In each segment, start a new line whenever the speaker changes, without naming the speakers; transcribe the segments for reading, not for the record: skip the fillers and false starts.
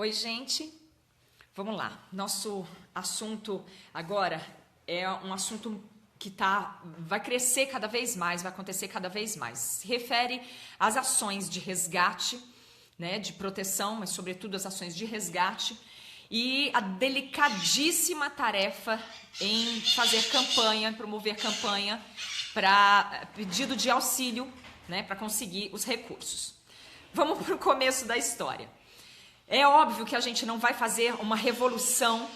Oi, gente. Vamos lá. Nosso assunto agora é um assunto que vai crescer cada vez mais, vai acontecer cada vez mais. Se refere às ações de resgate, né, de proteção, mas sobretudo as ações de resgate e a delicadíssima tarefa em fazer campanha, promover campanha para pedido de auxílio, né, para conseguir os recursos. Vamos para o começo da história. É óbvio que a gente não vai fazer uma revolução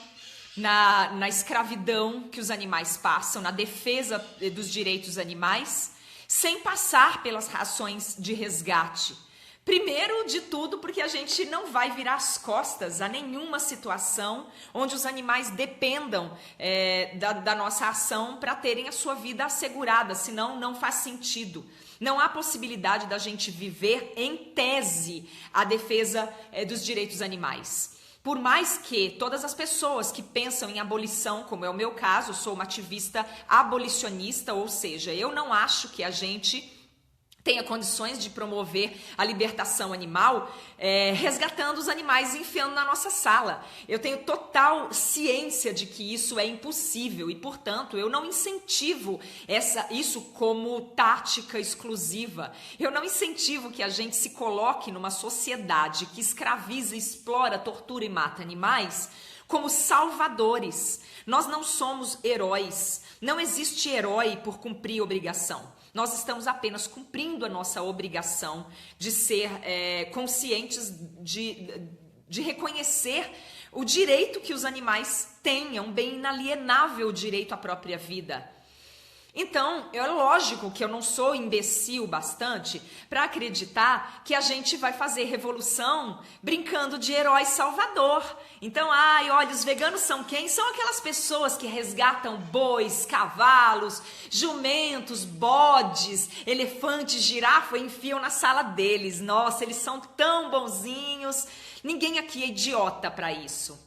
na escravidão que os animais passam, na defesa dos direitos animais, sem passar pelas ações de resgate. Primeiro de tudo, porque a gente não vai virar as costas a nenhuma situação onde os animais dependam da nossa ação para terem a sua vida assegurada, senão não faz sentido. Não há possibilidade da gente viver, em tese, a defesa dos direitos animais. Por mais que todas as pessoas que pensam em abolição, como é o meu caso, eu sou uma ativista abolicionista, ou seja, eu não acho que a gente tenha condições de promover a libertação animal, resgatando os animais e enfiando na nossa sala. Eu tenho total ciência de que isso é impossível e, portanto, eu não incentivo isso como tática exclusiva. Eu não incentivo que a gente se coloque numa sociedade que escraviza, explora, tortura e mata animais como salvadores. Nós não somos heróis. Não existe herói por cumprir obrigação. Nós estamos apenas cumprindo a nossa obrigação de ser conscientes de reconhecer o direito que os animais têm, um bem inalienável, o direito à própria vida. Então, é lógico que eu não sou imbecil bastante para acreditar que a gente vai fazer revolução brincando de herói salvador. Então, olha, os veganos são quem? São aquelas pessoas que resgatam bois, cavalos, jumentos, bodes, elefantes, girafa e enfiam na sala deles. Nossa, eles são tão bonzinhos. Ninguém aqui é idiota para isso.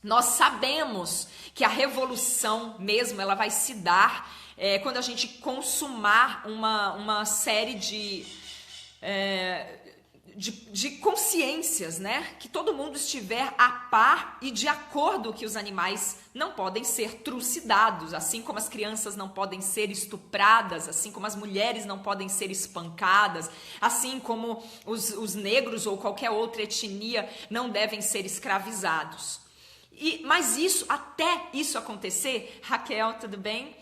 Nós sabemos que a revolução mesmo, ela vai se dar quando a gente consumar uma série de consciências, né? Que todo mundo estiver a par e de acordo que os animais não podem ser trucidados, assim como as crianças não podem ser estupradas, assim como as mulheres não podem ser espancadas, assim como os negros ou qualquer outra etnia não devem ser escravizados. Mas até isso acontecer, Raquel, tudo bem?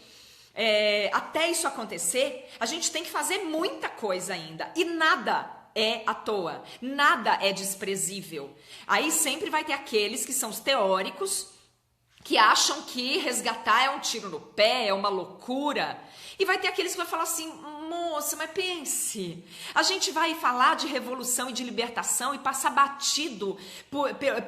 Até isso acontecer, a gente tem que fazer muita coisa ainda. E nada é à toa, nada é desprezível. Aí sempre vai ter aqueles que são os teóricos, que acham que resgatar é um tiro no pé, é uma loucura. E vai ter aqueles que vão falar assim, moça, mas pense, a gente vai falar de revolução e de libertação e passar batido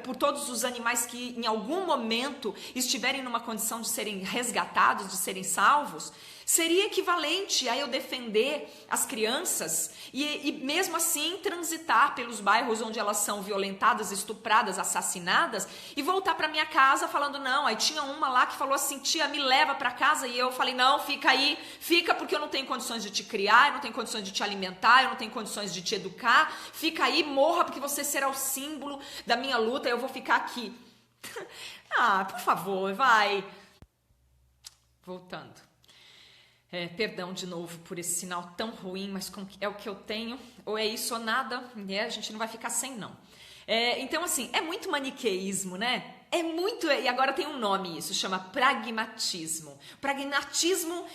por todos os animais que em algum momento estiverem numa condição de serem resgatados, de serem salvos? Seria equivalente a eu defender as crianças e mesmo assim transitar pelos bairros onde elas são violentadas, estupradas, assassinadas e voltar para minha casa falando não. Aí tinha uma lá que falou assim, tia, me leva para casa, e eu falei, não, fica aí, fica porque eu não tenho condições de te criar, eu não tenho condições de te alimentar, eu não tenho condições de te educar, fica aí, morra porque você será o símbolo da minha luta, eu vou ficar aqui. Por favor, vai. Voltando. Perdão de novo por esse sinal tão ruim, mas é o que eu tenho, ou é isso ou nada, a gente não vai ficar sem não. Então assim, é muito maniqueísmo, né? E agora tem um nome isso, chama pragmatismo. Pragmatismo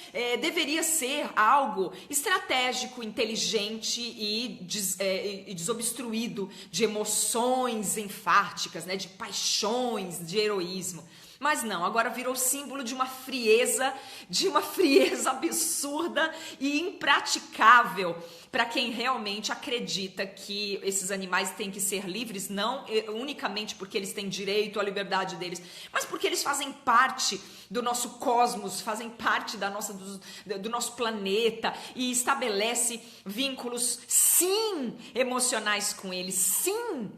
deveria ser algo estratégico, inteligente e desobstruído de emoções enfáticas, né? De paixões, de heroísmo. Mas não, agora virou símbolo de uma frieza absurda e impraticável para quem realmente acredita que esses animais têm que ser livres, não unicamente porque eles têm direito à liberdade deles, mas porque eles fazem parte do nosso cosmos, fazem parte do nosso planeta e estabelece vínculos, sim, emocionais com eles,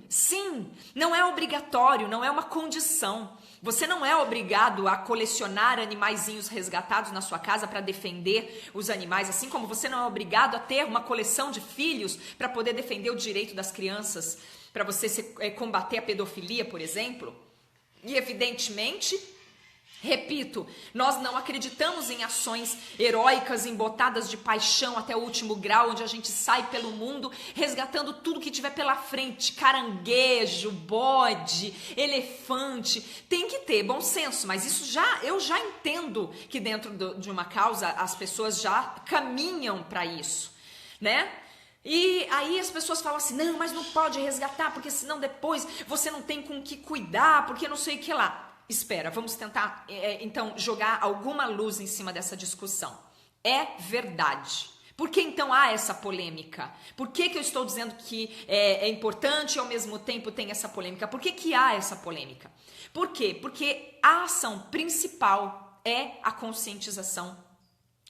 sim, não é obrigatório, não é uma condição. Você não é obrigado a colecionar animaizinhos resgatados na sua casa para defender os animais, assim como você não é obrigado a ter uma coleção de filhos para poder defender o direito das crianças, para você combater a pedofilia, por exemplo. E evidentemente, repito, nós não acreditamos em ações heróicas, embotadas de paixão até o último grau, onde a gente sai pelo mundo resgatando tudo que tiver pela frente, caranguejo, bode, elefante. Tem que ter bom senso, mas isso eu já entendo que dentro de uma causa as pessoas já caminham para isso, né? E aí as pessoas falam assim, não, mas não pode resgatar, porque senão depois você não tem com o que cuidar, porque não sei o que lá. Espera, vamos tentar, então, jogar alguma luz em cima dessa discussão. É verdade. Por que então há essa polêmica? Por que eu estou dizendo que é importante e ao mesmo tempo tem essa polêmica? Por que há essa polêmica? Por quê? Porque a ação principal é a conscientização.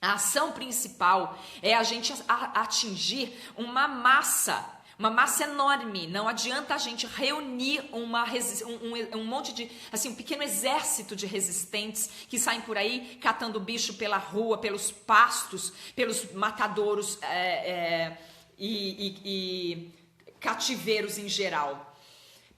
A ação principal é a gente atingir uma massa enorme. Não adianta a gente reunir um monte de, assim, um pequeno exército de resistentes que saem por aí catando bicho pela rua, pelos pastos, pelos matadouros e cativeiros em geral.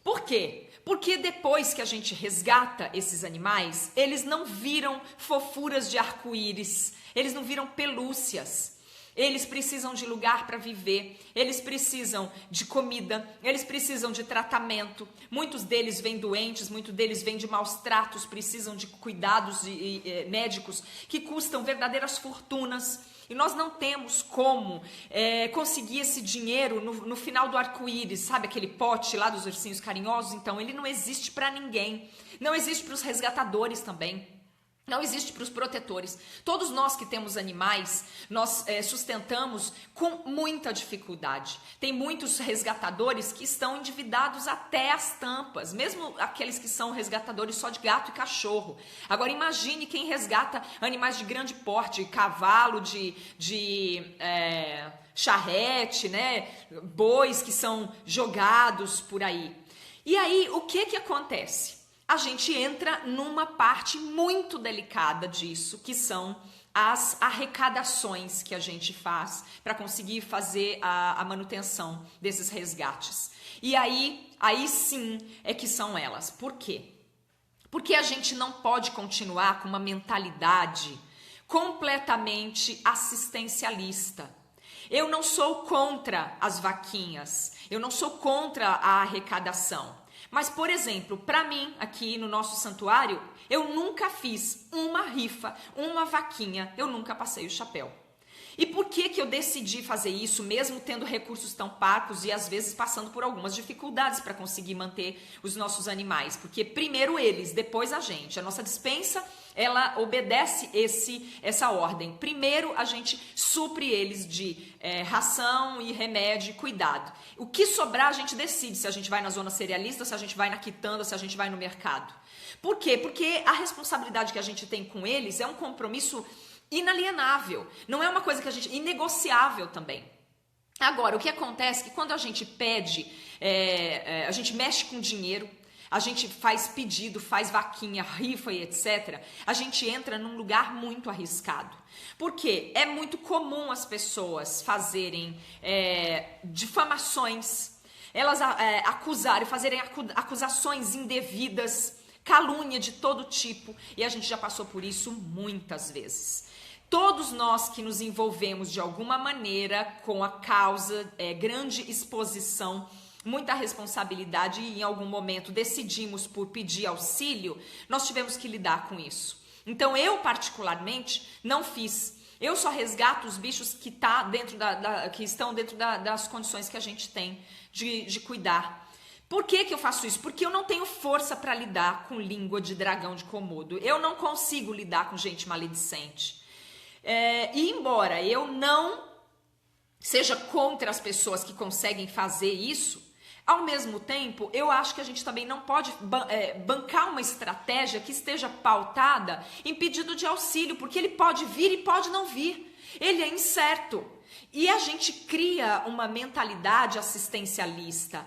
Por quê? Porque depois que a gente resgata esses animais, eles não viram fofuras de arco-íris, eles não viram pelúcias. Eles precisam de lugar para viver, eles precisam de comida, eles precisam de tratamento. Muitos deles vêm doentes, muitos deles vêm de maus tratos, precisam de cuidados médicos que custam verdadeiras fortunas. E nós não temos como conseguir esse dinheiro no final do arco-íris, sabe aquele pote lá dos ursinhos carinhosos? Então, ele não existe para ninguém, não existe para os resgatadores também. Não existe para os protetores. Todos nós que temos animais, nós sustentamos com muita dificuldade. Tem muitos resgatadores que estão endividados até as tampas, mesmo aqueles que são resgatadores só de gato e cachorro. Agora imagine quem resgata animais de grande porte, cavalo, de charrete, né? Bois que são jogados por aí. E aí, o que acontece? A gente entra numa parte muito delicada disso, que são as arrecadações que a gente faz para conseguir fazer a manutenção desses resgates. E aí sim é que são elas. Por quê? Porque a gente não pode continuar com uma mentalidade completamente assistencialista. Eu não sou contra as vaquinhas, eu não sou contra a arrecadação. Mas, por exemplo, para mim, aqui no nosso santuário, eu nunca fiz uma rifa, uma vaquinha, eu nunca passei o chapéu. E por que eu decidi fazer isso, mesmo tendo recursos tão parcos e às vezes passando por algumas dificuldades para conseguir manter os nossos animais? Porque primeiro eles, depois a gente. A nossa despensa, ela obedece essa ordem. Primeiro a gente supre eles de ração e remédio e cuidado. O que sobrar a gente decide se a gente vai na zona cerealista, se a gente vai na quitanda, se a gente vai no mercado. Por quê? Porque a responsabilidade que a gente tem com eles é um compromisso inalienável, não é uma coisa que a gente... inegociável também. Agora, o que acontece é que quando a gente pede, a gente mexe com dinheiro, a gente faz pedido, faz vaquinha, rifa e etc., a gente entra num lugar muito arriscado. Por quê? É muito comum as pessoas fazerem difamações, elas acusarem, fazerem acusações indevidas, calúnia de todo tipo, e a gente já passou por isso muitas vezes. Todos nós que nos envolvemos de alguma maneira com a causa, grande exposição, muita responsabilidade e em algum momento decidimos por pedir auxílio, nós tivemos que lidar com isso. Então eu particularmente não fiz. Eu só resgato os bichos que estão dentro das condições que a gente tem de cuidar. Por que eu faço isso? Porque eu não tenho força para lidar com língua de dragão de Komodo. Eu não consigo lidar com gente maledicente. E embora eu não seja contra as pessoas que conseguem fazer isso, ao mesmo tempo, eu acho que a gente também não pode bancar uma estratégia que esteja pautada em pedido de auxílio, porque ele pode vir e pode não vir. Ele é incerto. E a gente cria uma mentalidade assistencialista.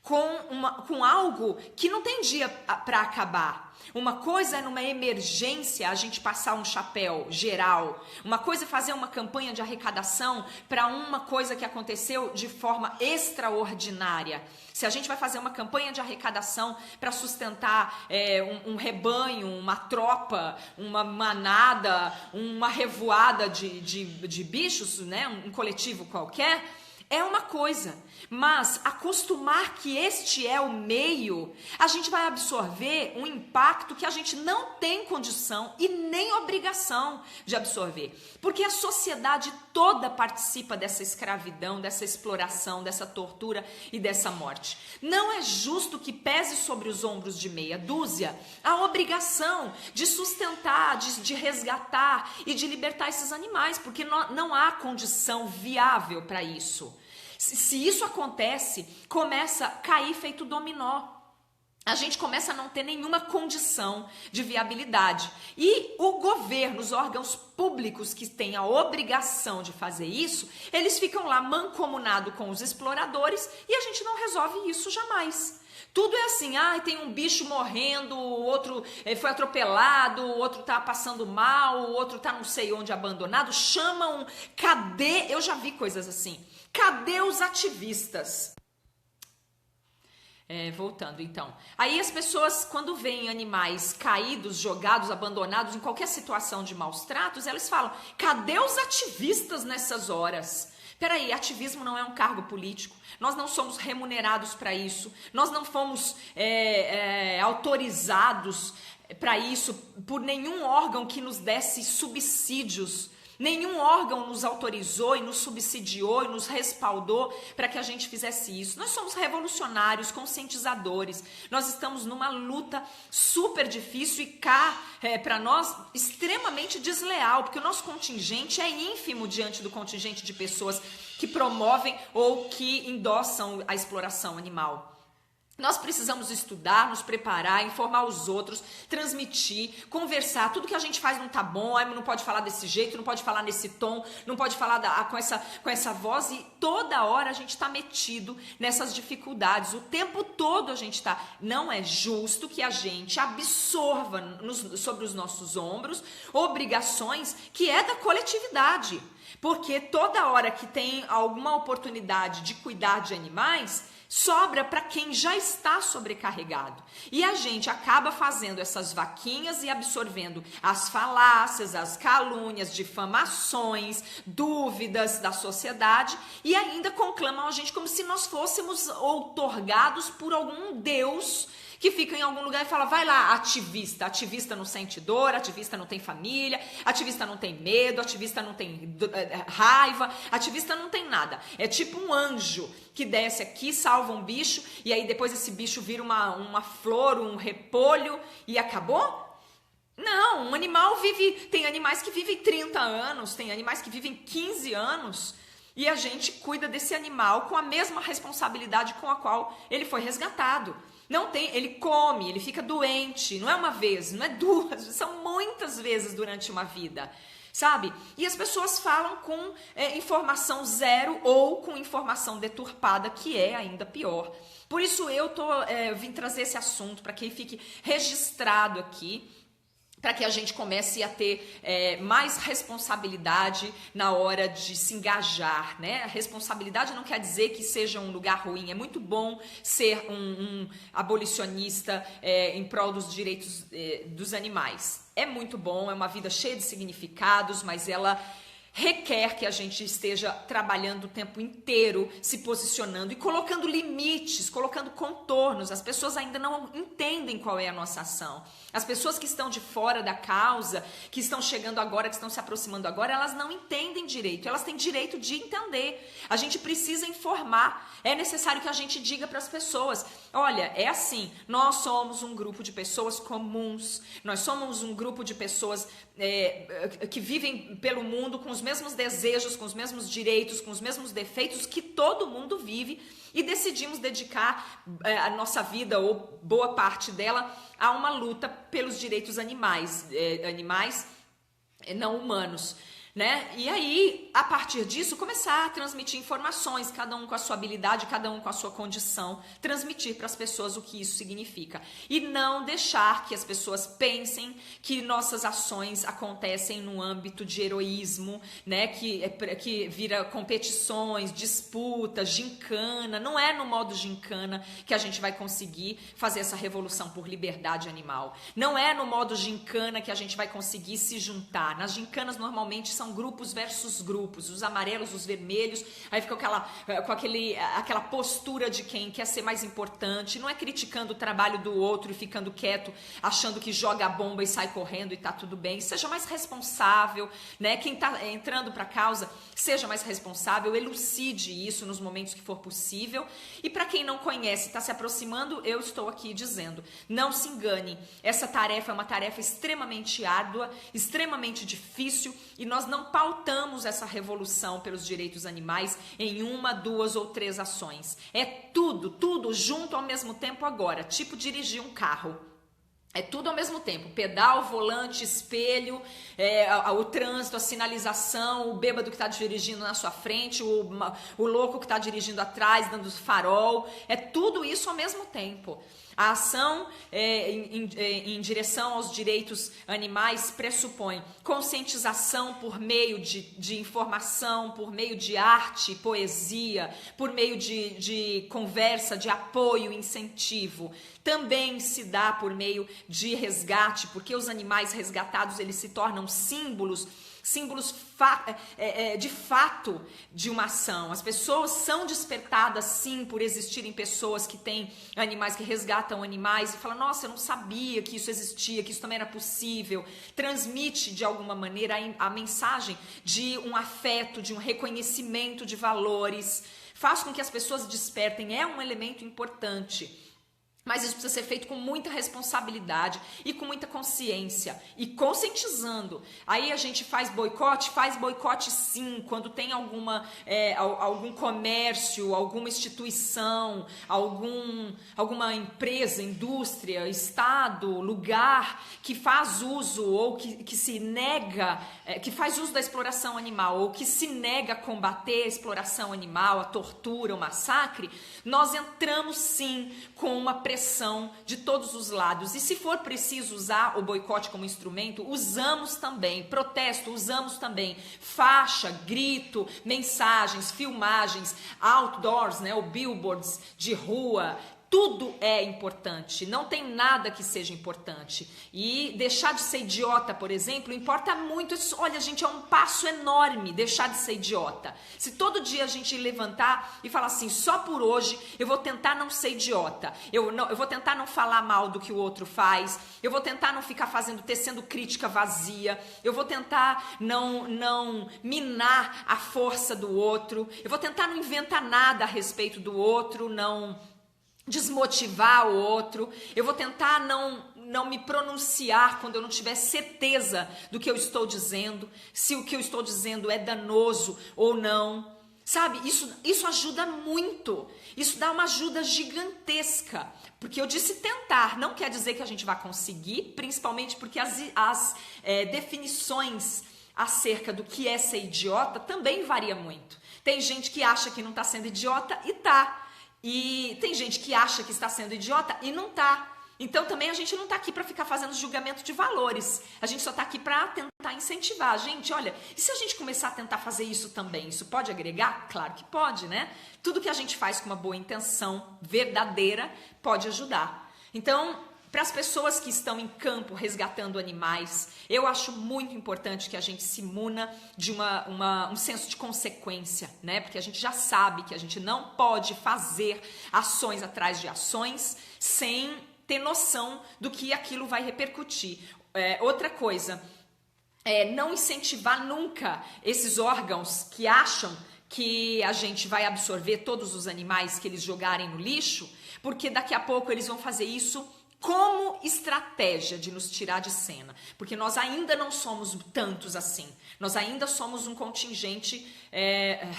com algo que não tem dia para acabar. Uma coisa é numa emergência a gente passar um chapéu geral. Uma coisa é fazer uma campanha de arrecadação para uma coisa que aconteceu de forma extraordinária. Se a gente vai fazer uma campanha de arrecadação para sustentar um rebanho, uma tropa, uma manada, uma revoada de bichos, né? Um coletivo qualquer, é uma coisa, mas acostumar que este é o meio, a gente vai absorver um impacto que a gente não tem condição e nem obrigação de absorver, porque a sociedade toda participa dessa escravidão, dessa exploração, dessa tortura e dessa morte. Não é justo que pese sobre os ombros de meia dúzia a obrigação de sustentar, de resgatar e de libertar esses animais, porque não há condição viável para isso. Se isso acontece, começa a cair feito dominó. A gente começa a não ter nenhuma condição de viabilidade. E o governo, os órgãos públicos que têm a obrigação de fazer isso, eles ficam lá mancomunados com os exploradores e a gente não resolve isso jamais. Tudo é assim, tem um bicho morrendo, o outro foi atropelado, o outro tá passando mal, o outro tá não sei onde abandonado, chamam, cadê? Eu já vi coisas assim. Cadê os ativistas? Voltando então. Aí as pessoas, quando veem animais caídos, jogados, abandonados, em qualquer situação de maus tratos, elas falam, cadê os ativistas nessas horas? Peraí, ativismo não é um cargo político, nós não somos remunerados para isso, nós não fomos autorizados para isso por nenhum órgão que nos desse subsídios. Nenhum órgão nos autorizou e nos subsidiou e nos respaldou para que a gente fizesse isso. Nós somos revolucionários, conscientizadores. Nós estamos numa luta super difícil e para nós, extremamente desleal, porque o nosso contingente é ínfimo diante do contingente de pessoas que promovem ou que endossam a exploração animal. Nós precisamos estudar, nos preparar, informar os outros, transmitir, conversar. Tudo que a gente faz não tá bom, não pode falar desse jeito, não pode falar nesse tom, não pode falar com essa voz. E toda hora a gente está metido nessas dificuldades. O tempo todo a gente está. Não é justo que a gente absorva sobre os nossos ombros obrigações que é da coletividade. Porque toda hora que tem alguma oportunidade de cuidar de animais, sobra para quem já está sobrecarregado. E a gente acaba fazendo essas vaquinhas e absorvendo as falácias, as calúnias, difamações, dúvidas da sociedade e ainda conclamam a gente como se nós fôssemos outorgados por algum Deus que fica em algum lugar e fala, vai lá, ativista. Ativista não sente dor, ativista não tem família, ativista não tem medo, ativista não tem raiva, ativista não tem nada. É tipo um anjo que desce aqui, salva um bicho, e aí depois esse bicho vira uma flor, um repolho, e acabou? Não, um animal tem animais que vivem 30 anos, tem animais que vivem 15 anos, e a gente cuida desse animal com a mesma responsabilidade com a qual ele foi resgatado. Não tem, ele come, ele fica doente, não é uma vez, não é duas, são muitas vezes durante uma vida, sabe? E as pessoas falam com informação zero ou com informação deturpada, que é ainda pior. Por isso eu vim trazer esse assunto para que fique registrado aqui, para que a gente comece a ter mais responsabilidade na hora de se engajar, né? A responsabilidade não quer dizer que seja um lugar ruim, é muito bom ser um abolicionista em prol dos direitos dos animais. É muito bom, é uma vida cheia de significados, mas ela requer que a gente esteja trabalhando o tempo inteiro, se posicionando e colocando limites, colocando contornos. As pessoas ainda não entendem qual é a nossa ação. As pessoas que estão de fora da causa, que estão chegando agora, que estão se aproximando agora, elas não entendem direito. Elas têm direito de entender. A gente precisa informar. É necessário que a gente diga para as pessoas, olha, é assim, nós somos um grupo de pessoas comuns, nós somos um grupo de pessoas que vivem pelo mundo com os mesmos desejos, com os mesmos direitos, com os mesmos defeitos que todo mundo vive e decidimos dedicar a nossa vida, ou boa parte dela, a uma luta pelos direitos animais não humanos. né? E aí, a partir disso, começar a transmitir informações, cada um com a sua habilidade, cada um com a sua condição, transmitir para as pessoas o que isso significa. E não deixar que as pessoas pensem que nossas ações acontecem no âmbito de heroísmo, né? Que vira competições, disputas, gincana. Não é no modo gincana que a gente vai conseguir fazer essa revolução por liberdade animal. Não é no modo gincana que a gente vai conseguir se juntar. Nas gincanas, normalmente, são grupos versus grupos, os amarelos, os vermelhos, aí fica aquela postura de quem quer ser mais importante, não é criticando o trabalho do outro e ficando quieto, achando que joga a bomba e sai correndo e tá tudo bem. Seja mais responsável, né? Quem tá entrando para a causa, seja mais responsável, elucide isso nos momentos que for possível. E para quem não conhece, está se aproximando, eu estou aqui dizendo, não se engane, essa tarefa é uma tarefa extremamente árdua, extremamente difícil, e nós não pautamos essa revolução pelos direitos animais em 1, 2 ou 3 ações. É tudo junto ao mesmo tempo agora, tipo dirigir um carro. É tudo ao mesmo tempo, pedal, volante, espelho, o trânsito, a sinalização, o bêbado que está dirigindo na sua frente, o louco que está dirigindo atrás, dando farol, é tudo isso ao mesmo tempo. A ação em direção aos direitos animais pressupõe conscientização por meio de informação, por meio de arte, poesia, por meio de conversa, de apoio, incentivo. Também se dá por meio de resgate, porque os animais resgatados eles se tornam símbolos de fato de uma ação. As pessoas são despertadas sim por existirem pessoas que têm animais, que resgatam animais e falam, nossa, eu não sabia que isso existia, que isso também era possível. Transmite de alguma maneira a mensagem de um afeto, de um reconhecimento de valores, faz com que as pessoas despertem, é um elemento importante. Mas isso precisa ser feito com muita responsabilidade e com muita consciência e conscientizando. Aí a gente faz boicote sim, quando tem algum comércio, alguma instituição, alguma empresa, indústria, estado, lugar que faz uso ou que se nega, que faz uso da exploração animal ou que se nega a combater a exploração animal, a tortura, o massacre, nós entramos sim com uma pressão de todos os lados. E se for preciso usar o boicote como instrumento, usamos também. Protesto, usamos também. Faixa, grito, mensagens, filmagens, outdoors, né, ou billboards de rua. Tudo é importante, não tem nada que seja importante. E deixar de ser idiota, por exemplo, importa muito. Olha, gente, é um passo enorme deixar de ser idiota. Se todo dia a gente levantar e falar assim, só por hoje eu vou tentar não ser idiota, eu vou tentar não falar mal do que o outro faz, eu vou tentar não ficar tecendo crítica vazia, eu vou tentar não minar a força do outro, eu vou tentar não inventar nada a respeito do outro, não desmotivar o outro, eu vou tentar não me pronunciar quando eu não tiver certeza do que eu estou dizendo, se o que eu estou dizendo é danoso ou não, sabe? Isso ajuda muito, isso dá uma ajuda gigantesca, porque eu disse tentar, não quer dizer que a gente vai conseguir, principalmente porque as definições acerca do que é ser idiota também varia muito. Tem gente que acha que não está sendo idiota e tá. E tem gente que acha que está sendo idiota e não tá. Então também a gente não está aqui para ficar fazendo julgamento de valores. A gente só está aqui para tentar incentivar. Gente, olha, e se a gente começar a tentar fazer isso também? Isso pode agregar? Claro que pode, né? Tudo que a gente faz com uma boa intenção verdadeira pode ajudar. Então, para as pessoas que estão em campo resgatando animais, eu acho muito importante que a gente se muna de um senso de consequência, né? Porque a gente já sabe que a gente não pode fazer ações atrás de ações sem ter noção do que aquilo vai repercutir. Outra coisa, não incentivar nunca esses órgãos que acham que a gente vai absorver todos os animais que eles jogarem no lixo, porque daqui a pouco eles vão fazer isso como estratégia de nos tirar de cena, porque nós ainda não somos tantos assim, nós ainda somos um contingente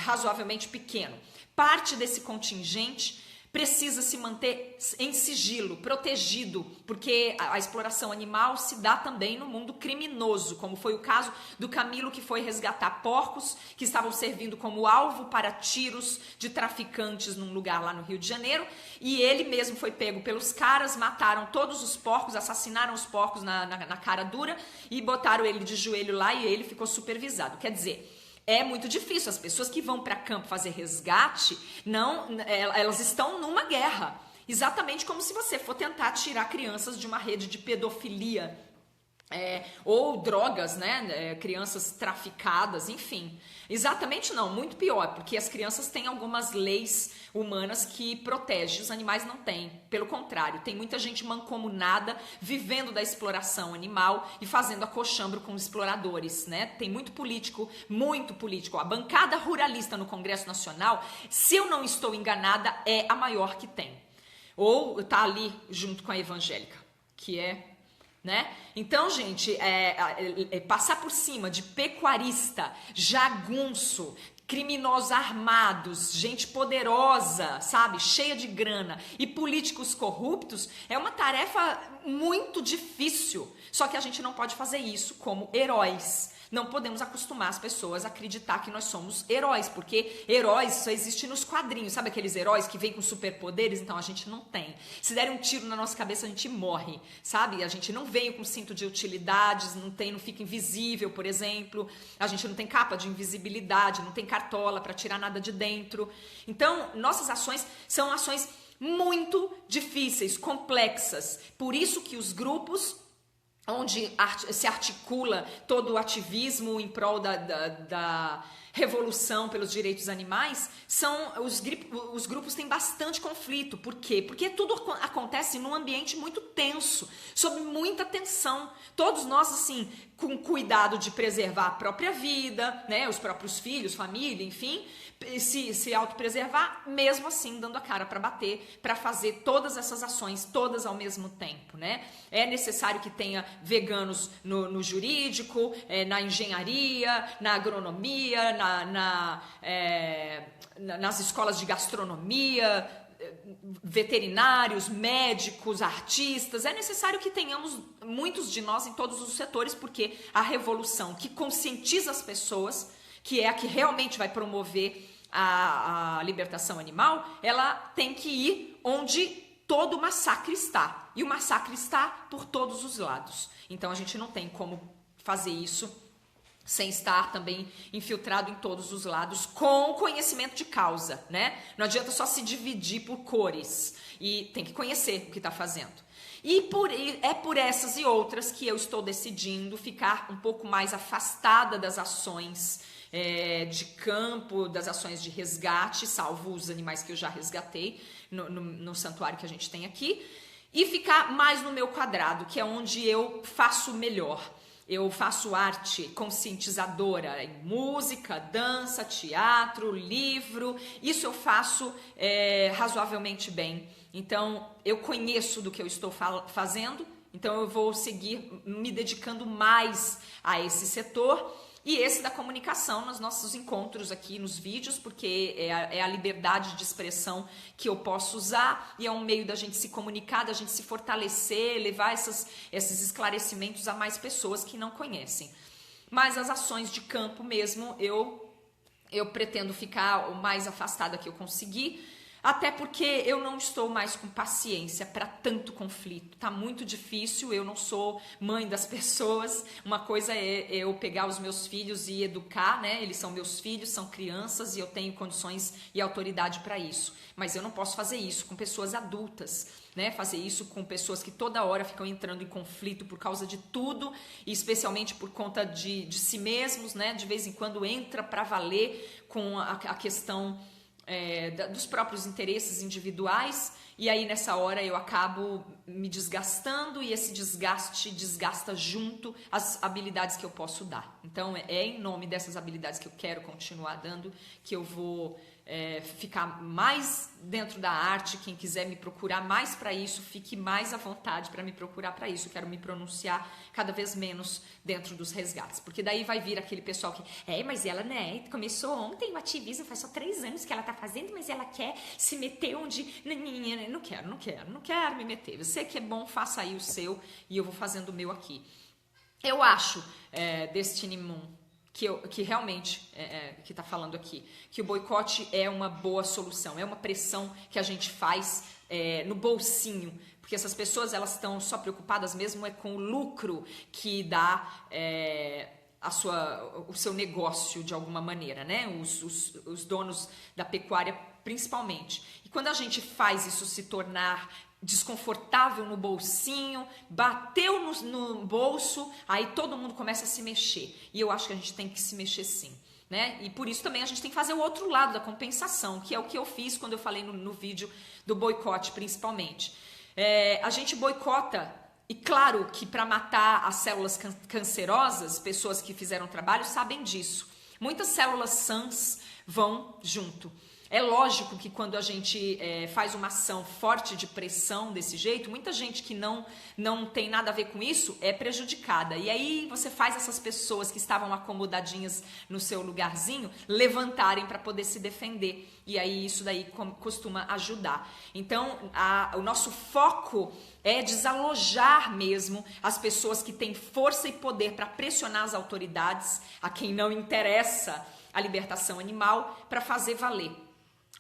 razoavelmente pequeno. Parte desse contingente precisa se manter em sigilo, protegido, porque a exploração animal se dá também no mundo criminoso, como foi o caso do Camilo, que foi resgatar porcos que estavam servindo como alvo para tiros de traficantes num lugar lá no Rio de Janeiro, e ele mesmo foi pego pelos caras, mataram todos os porcos, assassinaram os porcos na cara dura e botaram ele de joelho lá e ele ficou supervisado. Quer dizer, é muito difícil. As pessoas que vão para campo fazer resgate, elas estão numa guerra. Exatamente como se você for tentar tirar crianças de uma rede de pedofilia, ou drogas, né? Crianças traficadas, enfim. Exatamente não, muito pior, porque as crianças têm algumas leis humanas que protegem, os animais não têm. Pelo contrário, tem muita gente mancomunada, vivendo da exploração animal e fazendo acochambro com exploradores, né? Tem muito político. A bancada ruralista no Congresso Nacional, se eu não estou enganada, é a maior que tem. Ou tá ali junto com a evangélica, que é... né? Então, gente, passar por cima de pecuarista, jagunço, criminosos armados, gente poderosa, sabe, cheia de grana e políticos corruptos é uma tarefa muito difícil. Só que a gente não pode fazer isso como heróis. Não podemos acostumar as pessoas a acreditar que nós somos heróis, porque heróis só existem nos quadrinhos, sabe aqueles heróis que vêm com superpoderes? Então a gente não tem. Se derem um tiro na nossa cabeça, a gente morre, sabe? A gente não veio com cinto de utilidades, não fica invisível, por exemplo. A gente não tem capa de invisibilidade, não tem cartola para tirar nada de dentro. Então, nossas ações são ações muito difíceis, complexas. Por isso que os grupos onde se articula todo o ativismo em prol da revolução pelos direitos animais, os grupos têm bastante conflito. Por quê? Porque tudo acontece num ambiente muito tenso, sob muita tensão. Todos nós, assim, com cuidado de preservar a própria vida, né, os próprios filhos, família, enfim, se autopreservar, mesmo assim dando a cara para bater, para fazer todas essas ações, todas ao mesmo tempo, né? É necessário que tenha veganos no jurídico, na engenharia, na agronomia, nas escolas de gastronomia, veterinários, médicos, artistas. É necessário que tenhamos muitos de nós em todos os setores, porque a revolução que conscientiza as pessoas, que é a que realmente vai promover a libertação animal, ela tem que ir onde todo o massacre está. E o massacre está por todos os lados. Então a gente não tem como fazer isso sem estar também infiltrado em todos os lados, com conhecimento de causa, né? Não adianta só se dividir por cores, e tem que conhecer o que está fazendo. E é por essas e outras que eu estou decidindo ficar um pouco mais afastada das ações de campo, das ações de resgate, salvo os animais que eu já resgatei no santuário que a gente tem aqui, e ficar mais no meu quadrado, que é onde eu faço melhor. Eu faço arte conscientizadora em música, dança, teatro, livro. Isso eu faço razoavelmente bem. Então, eu conheço do que eu estou fazendo, então eu vou seguir me dedicando mais a esse setor. E esse da comunicação nos nossos encontros aqui nos vídeos, porque é a liberdade de expressão que eu posso usar e é um meio da gente se comunicar, da gente se fortalecer, levar esses esclarecimentos a mais pessoas que não conhecem. Mas as ações de campo mesmo, eu pretendo ficar o mais afastada que eu conseguir, até porque eu não estou mais com paciência para tanto conflito. Tá muito difícil, eu não sou mãe das pessoas. Uma coisa é eu pegar os meus filhos e educar, né? Eles são meus filhos, são crianças e eu tenho condições e autoridade para isso. Mas eu não posso fazer isso com pessoas adultas, né? Fazer isso com pessoas que toda hora ficam entrando em conflito por causa de tudo, e especialmente por conta de si mesmos, né? De vez em quando entra para valer com a questão dos próprios interesses individuais, e aí nessa hora eu acabo me desgastando e esse desgaste desgasta junto as habilidades que eu posso dar. Então é em nome dessas habilidades que eu quero continuar dando que eu vou ficar mais dentro da arte, quem quiser me procurar mais para isso, fique mais à vontade para me procurar para isso. Eu quero me pronunciar cada vez menos dentro dos resgates, porque daí vai vir aquele pessoal que, mas ela, né, começou ontem o ativismo, faz só 3 anos que ela tá fazendo, mas ela quer se meter onde... Não quero me meter. Você que é bom, faça aí o seu e eu vou fazendo o meu aqui. Eu acho, Destiny Moon, que realmente, que está falando aqui, que o boicote é uma boa solução, é uma pressão que a gente faz no bolsinho, porque essas pessoas elas estão só preocupadas mesmo com o lucro que dá o seu negócio de alguma maneira, né? Os donos da pecuária principalmente. E quando a gente faz isso se tornar desconfortável no bolsinho, bateu no bolso, aí todo mundo começa a se mexer. E eu acho que a gente tem que se mexer sim, né? E por isso também a gente tem que fazer o outro lado da compensação, que é o que eu fiz quando eu falei no vídeo do boicote, principalmente. A gente boicota, e claro que para matar as células cancerosas, pessoas que fizeram trabalho sabem disso. Muitas células sãs vão junto. É lógico que quando a gente faz uma ação forte de pressão desse jeito, muita gente que não tem nada a ver com isso é prejudicada. E aí você faz essas pessoas que estavam acomodadinhas no seu lugarzinho levantarem para poder se defender. E aí isso daí costuma ajudar. Então o nosso foco é desalojar mesmo as pessoas que têm força e poder para pressionar as autoridades, a quem não interessa a libertação animal, para fazer valer.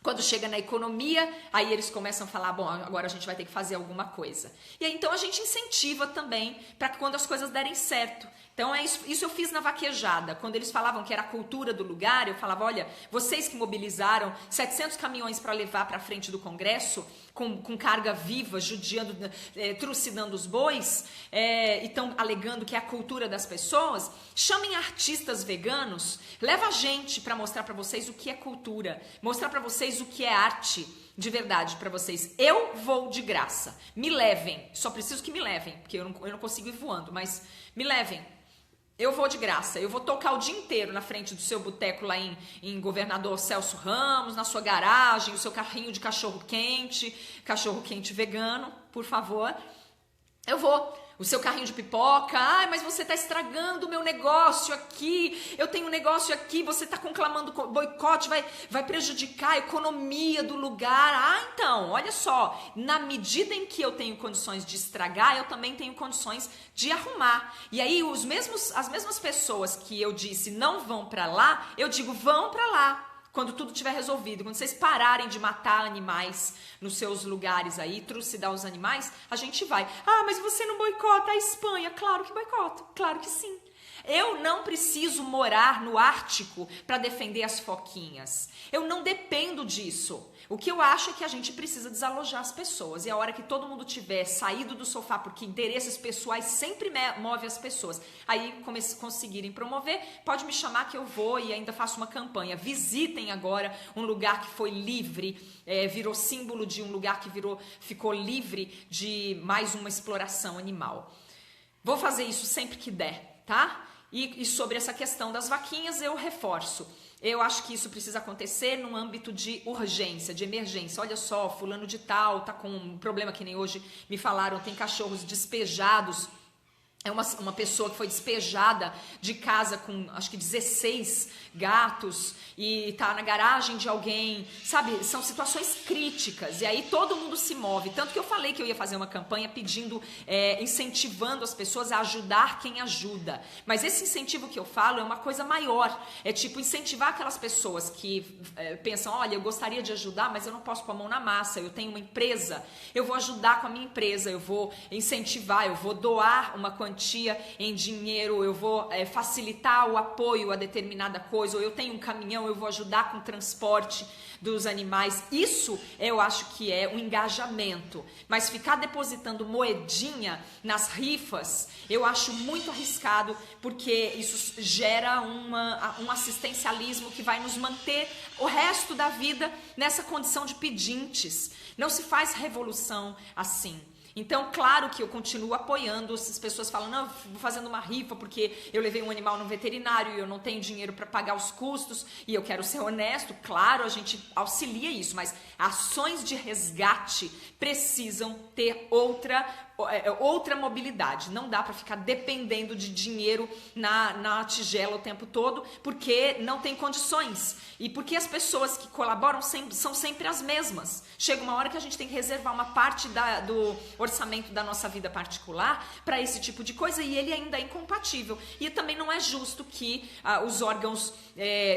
Quando chega na economia, aí eles começam a falar, bom, agora a gente vai ter que fazer alguma coisa. E aí então a gente incentiva também para que quando as coisas derem certo. Então isso eu fiz na vaquejada. Quando eles falavam que era a cultura do lugar, eu falava, olha, vocês que mobilizaram 700 caminhões para levar para frente do Congresso, com carga viva, judiando, trucidando os bois, e estão alegando que é a cultura das pessoas, chamem artistas veganos, leva a gente para mostrar para vocês o que é cultura, mostrar para vocês o que é arte de verdade para vocês. Eu vou de graça, me levem, só preciso que me levem, porque eu não consigo ir voando, mas me levem. Eu vou de graça, eu vou tocar o dia inteiro na frente do seu boteco lá em Governador Celso Ramos, na sua garagem, o seu carrinho de cachorro-quente vegano, por favor. Eu vou. O seu carrinho de pipoca, mas você está estragando o meu negócio aqui, eu tenho um negócio aqui, você está conclamando boicote, vai prejudicar a economia do lugar. Então, olha só, na medida em que eu tenho condições de estragar, eu também tenho condições de arrumar. E aí as mesmas pessoas que eu disse não vão para lá, eu digo vão para lá. Quando tudo tiver resolvido, quando vocês pararem de matar animais nos seus lugares aí, trucidar os animais, a gente vai. Mas você não boicota a Espanha? Claro que boicoto, claro que sim. Eu não preciso morar no Ártico para defender as foquinhas. Eu não dependo disso. O que eu acho é que a gente precisa desalojar as pessoas. E a hora que todo mundo tiver saído do sofá, porque interesses pessoais sempre move as pessoas, aí conseguirem promover, pode me chamar que eu vou e ainda faço uma campanha. Visitem agora um lugar que foi livre, virou símbolo de um lugar que ficou livre de mais uma exploração animal. Vou fazer isso sempre que der, tá? E sobre essa questão das vaquinhas eu reforço. Eu acho que isso precisa acontecer num âmbito de urgência, de emergência. Olha só, fulano de tal tá com um problema que nem hoje me falaram, tem cachorros despejados. É uma pessoa que foi despejada de casa com, acho que 16 gatos e tá na garagem de alguém, sabe? São situações críticas e aí todo mundo se move. Tanto que eu falei que eu ia fazer uma campanha pedindo, incentivando as pessoas a ajudar quem ajuda. Mas esse incentivo que eu falo é uma coisa maior. É tipo incentivar aquelas pessoas que pensam, olha, eu gostaria de ajudar, mas eu não posso pôr a mão na massa. Eu tenho uma empresa, eu vou ajudar com a minha empresa, eu vou incentivar, eu vou doar uma quantia em dinheiro, eu vou facilitar o apoio a determinada coisa, ou eu tenho um caminhão, eu vou ajudar com o transporte dos animais. Isso eu acho que é um engajamento, mas ficar depositando moedinha nas rifas, eu acho muito arriscado, porque isso gera um assistencialismo que vai nos manter o resto da vida nessa condição de pedintes. Não se faz revolução assim. Então, claro que eu continuo apoiando. Se as pessoas falam, não, vou fazendo uma rifa porque eu levei um animal no veterinário e eu não tenho dinheiro para pagar os custos e eu quero ser honesto, claro, a gente auxilia isso, mas ações de resgate precisam ter outra mobilidade. Não dá para ficar dependendo de dinheiro na tigela o tempo todo, porque não tem condições. E porque as pessoas que colaboram são sempre as mesmas. Chega uma hora que a gente tem que reservar uma parte do orçamento da nossa vida particular para esse tipo de coisa, e ele ainda é incompatível. E também não é justo que os órgãos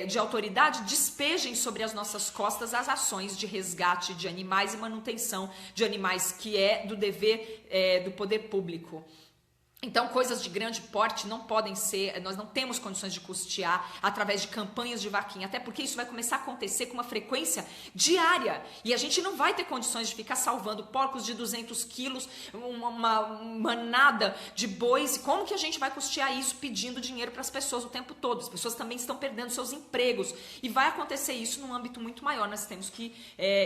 de autoridade despejem sobre as nossas costas as ações de resgate de animais e manutenção de animais, que é do dever do poder público. Então, coisas de grande porte não podem ser, nós não temos condições de custear através de campanhas de vaquinha, até porque isso vai começar a acontecer com uma frequência diária, e a gente não vai ter condições de ficar salvando porcos de 200 quilos, uma manada de bois. Como que a gente vai custear isso pedindo dinheiro para as pessoas o tempo todo? As pessoas também estão perdendo seus empregos, e vai acontecer isso num âmbito muito maior. Nós temos que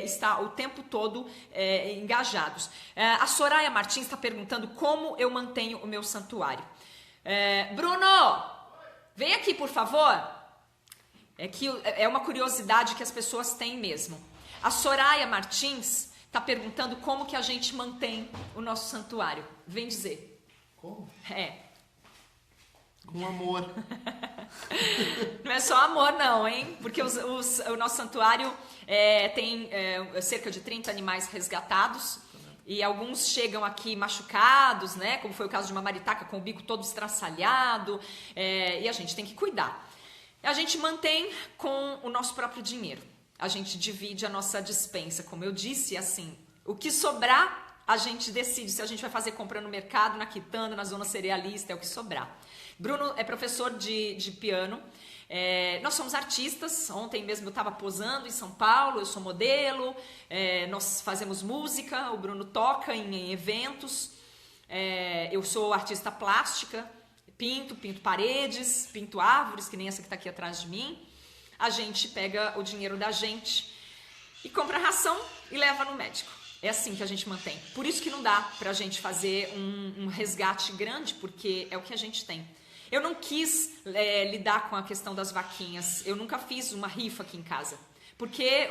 estar o tempo todo engajados. A Soraya Martins está perguntando como eu mantenho o meu santuário. Bruno, vem aqui, por favor. É uma curiosidade que as pessoas têm mesmo. A Soraya Martins está perguntando como que a gente mantém o nosso santuário. Vem dizer.
Como?
Com amor.
Não é só amor não, hein? Porque o nosso santuário tem cerca de 30 animais resgatados. E alguns chegam aqui machucados, né? Como foi o caso de uma maritaca com o bico todo estraçalhado. E a gente tem que cuidar. A gente mantém com o nosso próprio dinheiro. A gente divide a nossa despensa. Como eu disse, assim, o que sobrar, a gente decide se a gente vai fazer compra no mercado, na quitanda, na zona cerealista, é o que sobrar. Bruno é professor de piano. Nós somos artistas. Ontem mesmo eu estava posando em São Paulo, eu sou modelo, nós fazemos música, o Bruno toca em eventos, eu sou artista plástica, pinto paredes, pinto árvores, que nem essa que está aqui atrás de mim. A gente pega o dinheiro da gente e compra ração e leva no médico. É assim que a gente mantém. Por isso que não dá pra gente fazer um resgate grande, porque é o que a gente tem. Eu não quis lidar com a questão das vaquinhas. Eu nunca fiz uma rifa aqui em casa. Porque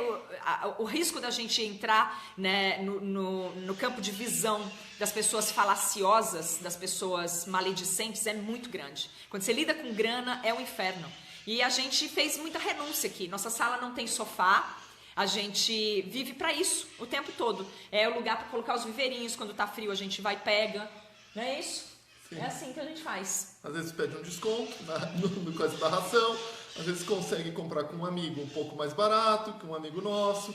o risco da gente entrar, né, no campo de visão das pessoas falaciosas, das pessoas maledicentes, é muito grande. Quando você lida com grana, é um inferno. E a gente fez muita renúncia aqui. Nossa sala não tem sofá. A gente vive para isso o tempo todo. É o lugar para colocar os viveirinhos. Quando tá frio, a gente vai e pega. Não é isso? Sim. É assim que a gente faz.
Às vezes pede um desconto no coisa da ração. Às vezes consegue comprar com um amigo um pouco mais barato, com um amigo nosso.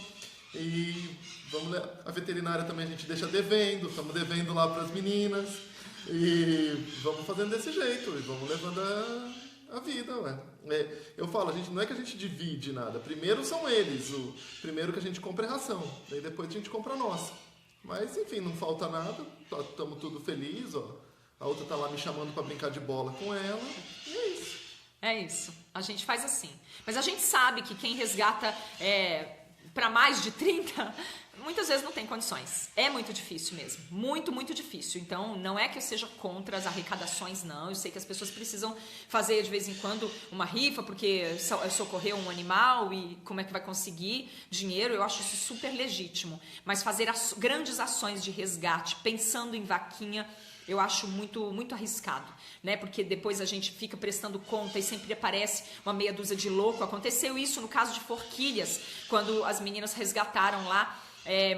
E a veterinária também a gente deixa devendo. Estamos devendo lá para as meninas. E vamos fazendo desse jeito. E vamos levando a vida, ué. Eu falo, não é que a gente divide nada. Primeiro são eles. O primeiro que a gente compra é ração. Daí depois a gente compra a nossa. Mas, enfim, não falta nada. Estamos tudo felizes, ó. A outra tá lá me chamando para brincar de bola com ela. E é isso.
É isso. A gente faz assim. Mas a gente sabe que quem resgata para mais de 30, muitas vezes não tem condições. É muito difícil mesmo. Muito, muito difícil. Então, não é que eu seja contra as arrecadações, não. Eu sei que as pessoas precisam fazer, de vez em quando, uma rifa, porque socorreu um animal e como é que vai conseguir dinheiro. Eu acho isso super legítimo. Mas fazer grandes ações de resgate, pensando em vaquinha, eu acho muito, muito arriscado, né? Porque depois a gente fica prestando conta e sempre aparece uma meia dúzia de louco. Aconteceu isso no caso de Forquilhas, quando as meninas resgataram lá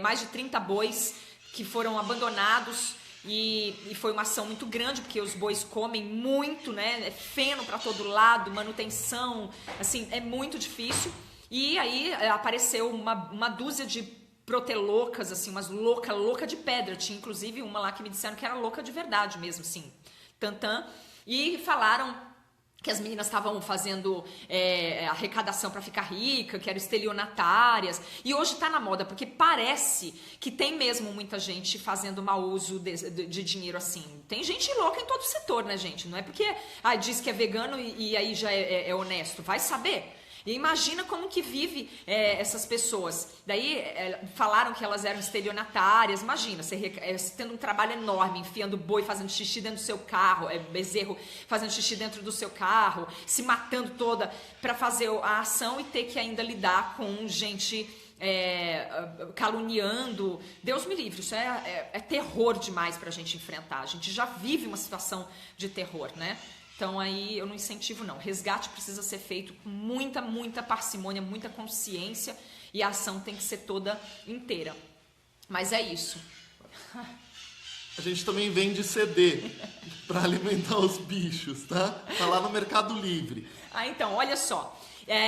mais de 30 bois que foram abandonados. E foi uma ação muito grande, porque os bois comem muito, né? É feno para todo lado, manutenção, assim, é muito difícil. E aí apareceu uma dúzia de protelocas, assim, umas louca de pedra. Tinha inclusive uma lá que me disseram que era louca de verdade mesmo, assim, tantã. E falaram que as meninas estavam fazendo arrecadação para ficar rica, que eram estelionatárias. E hoje está na moda, porque parece que tem mesmo muita gente fazendo mau uso de dinheiro assim. Tem gente louca em todo o setor, né, gente? Não é porque diz que é vegano e aí já é honesto. Vai saber. E imagina como que vive essas pessoas. Daí falaram que elas eram estelionatárias. Imagina, você tendo um trabalho enorme, enfiando boi, fazendo xixi dentro do seu carro, bezerro fazendo xixi dentro do seu carro, se matando toda para fazer a ação e ter que ainda lidar com gente caluniando. Deus me livre, isso é terror demais pra gente enfrentar. A gente já vive uma situação de terror, né? Então aí eu não incentivo não. Resgate precisa ser feito com muita parcimônia, muita consciência, e a ação tem que ser toda inteira. Mas é isso.
A gente também vende CD para alimentar os bichos, tá? Tá lá no Mercado Livre.
Então, olha só.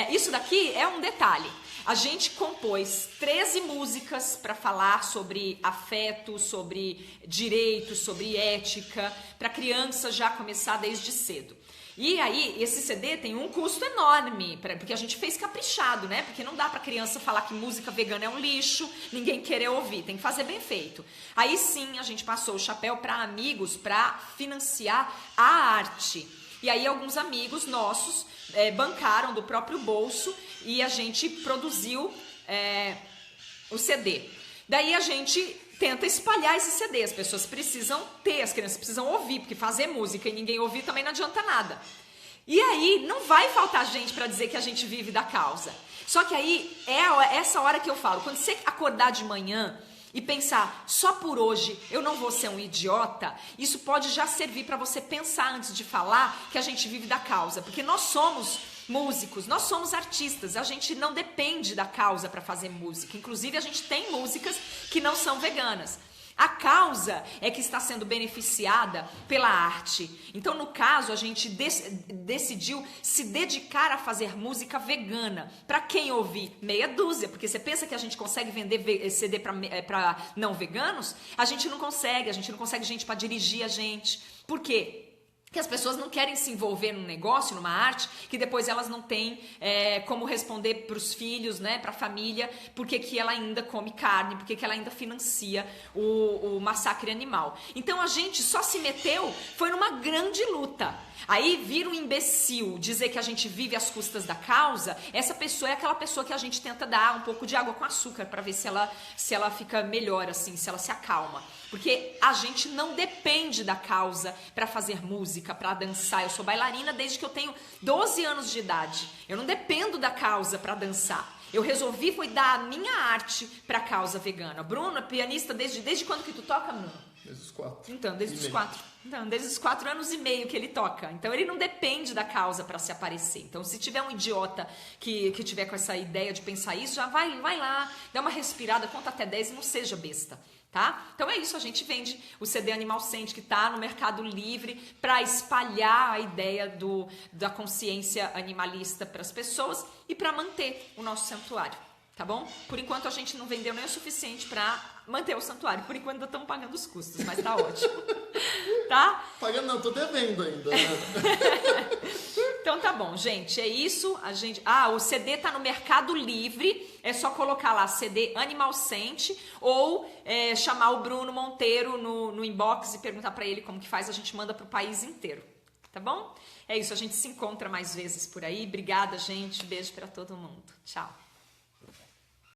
Isso daqui é um detalhe. A gente compôs 13 músicas para falar sobre afeto, sobre direitos, sobre ética, para criança já começar desde cedo. E aí, esse CD tem um custo enorme, porque a gente fez caprichado, né? Porque não dá pra criança falar que música vegana é um lixo, ninguém querer ouvir, tem que fazer bem feito. Aí sim, a gente passou o chapéu para amigos para financiar a arte. E aí alguns amigos nossos bancaram do próprio bolso e a gente produziu o CD. Daí a gente tenta espalhar esse CD, as pessoas precisam ter, as crianças precisam ouvir, porque fazer música e ninguém ouvir também não adianta nada. E aí não vai faltar gente para dizer que a gente vive da causa. Só que aí é essa hora que eu falo, quando você acordar de manhã e pensar, só por hoje eu não vou ser um idiota, isso pode já servir para você pensar antes de falar que a gente vive da causa, porque nós somos músicos, nós somos artistas, a gente não depende da causa para fazer música, inclusive a gente tem músicas que não são veganas. A causa é que está sendo beneficiada pela arte. Então, no caso, a gente decidiu se dedicar a fazer música vegana. Para quem ouvir? Meia dúzia, porque você pensa que a gente consegue vender CD para não veganos? A gente não consegue gente para dirigir a gente. Por quê? Que as pessoas não querem se envolver num negócio, numa arte, que depois elas não têm como responder para os filhos, né, para a família, porque que ela ainda come carne, porque que ela ainda financia o massacre animal. Então a gente só se meteu, foi numa grande luta. Aí vira um imbecil dizer que a gente vive às custas da causa, essa pessoa é aquela pessoa que a gente tenta dar um pouco de água com açúcar para ver se ela fica melhor, assim, se ela se acalma. Porque a gente não depende da causa para fazer música, para dançar. Eu sou bailarina desde que eu tenho 12 anos de idade. Eu não dependo da causa para dançar. Eu resolvi foi dar a minha arte para a causa vegana. Bruno é pianista desde quando que tu toca, Bruno?
Desde os 4.
Então, desde os 4 anos e meio que ele toca. Então, ele não depende da causa para se aparecer. Então, se tiver um idiota que tiver com essa ideia de pensar isso, já vai lá, dá uma respirada, conta até 10 e não seja besta. Tá? Então é isso, a gente vende o CD Animal Sente, que está no Mercado Livre, para espalhar a ideia da consciência animalista para as pessoas e para manter o nosso santuário, tá bom? Por enquanto a gente não vendeu nem o suficiente para manter o santuário, por enquanto ainda estamos pagando os custos, mas tá ótimo. Tá?
Pagando não, tô devendo ainda.
Então tá bom, gente, é isso. O CD tá no Mercado Livre, é só colocar lá CD Animal Sente ou chamar o Bruno Monteiro no inbox e perguntar pra ele como que faz, a gente manda pro país inteiro, tá bom? É isso, a gente se encontra mais vezes por aí. Obrigada, gente, beijo pra todo mundo. Tchau.